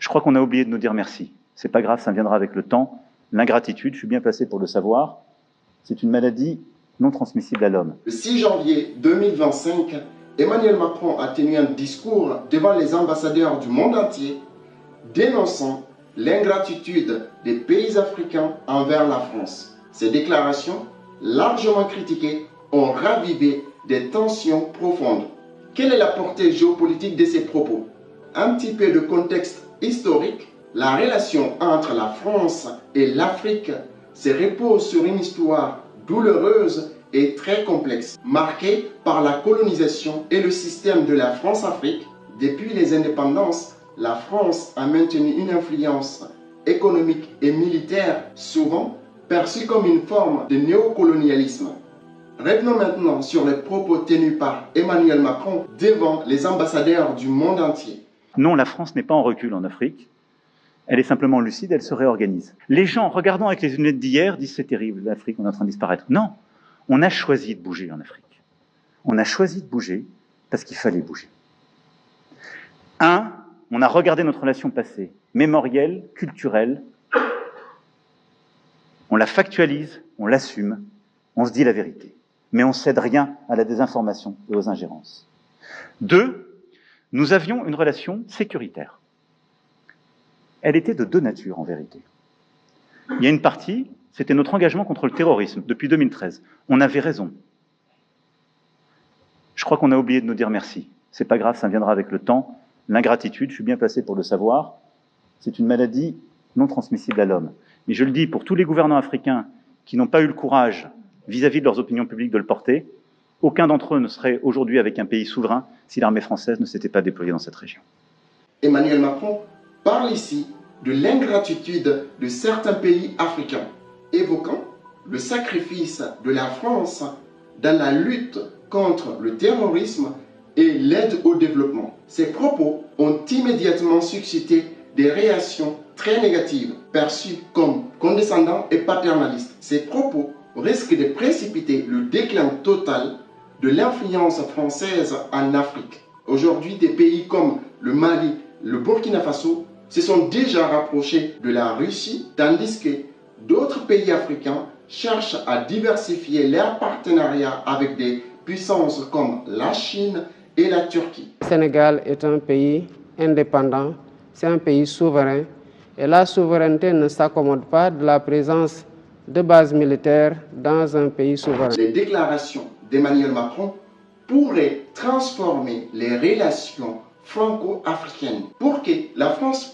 Je crois qu'on a oublié de nous dire merci. C'est pas grave, ça viendra avec le temps. L'ingratitude, je suis bien placé pour le savoir, c'est une maladie non transmissible à l'homme. Le 6 janvier 2025, Emmanuel Macron a tenu un discours devant les ambassadeurs du monde entier, dénonçant l'ingratitude des pays africains envers la France. Ces déclarations, largement critiquées, ont ravivé des tensions profondes. Quelle est la portée géopolitique de ces propos? Un petit peu de contexte historique. La relation entre la France et l'Afrique se repose sur une histoire douloureuse et très complexe, marquée par la colonisation et le système de la France-Afrique. Depuis les indépendances, la France a maintenu une influence économique et militaire, souvent perçue comme une forme de néocolonialisme. Revenons maintenant sur les propos tenus par Emmanuel Macron devant les ambassadeurs du monde entier. Non, la France n'est pas en recul en Afrique. Elle est simplement lucide, elle se réorganise. Les gens, regardant avec les lunettes d'hier, disent c'est terrible, l'Afrique, on est en train de disparaître. Non, on a choisi de bouger en Afrique. On a choisi de bouger parce qu'il fallait bouger. On a regardé notre relation passée, mémorielle, culturelle. On la factualise, on l'assume, on se dit la vérité. Mais on ne cède rien à la désinformation et aux ingérences. 2, nous avions une relation sécuritaire. Elle était de deux natures, en vérité. Il y a une partie, c'était notre engagement contre le terrorisme, depuis 2013. On avait raison. Je crois qu'on a oublié de nous dire merci. C'est pas grave, ça viendra avec le temps. L'ingratitude, je suis bien placé pour le savoir, c'est une maladie non transmissible à l'homme. Et je le dis pour tous les gouvernants africains qui n'ont pas eu le courage, vis-à-vis de leurs opinions publiques, de le porter, aucun d'entre eux ne serait aujourd'hui avec un pays souverain si l'armée française ne s'était pas déployée dans cette région. Emmanuel Macron parle ici de l'ingratitude de certains pays africains, évoquant le sacrifice de la France dans la lutte contre le terrorisme et l'aide au développement. Ces propos ont immédiatement suscité des réactions très négatives, perçues comme condescendants et paternalistes. Ces propos risquent de précipiter le déclin total de l'influence française en Afrique. Aujourd'hui, des pays comme le Mali, le Burkina Faso se sont déjà rapprochés de la Russie, tandis que d'autres pays africains cherchent à diversifier leurs partenariats avec des puissances comme la Chine et la Turquie. Le Sénégal est un pays indépendant, c'est un pays souverain, et la souveraineté ne s'accommode pas de la présence de bases militaires dans un pays souverain. Les déclarations d'Emmanuel Macron pourraient transformer les relations franco-africaines pour que la France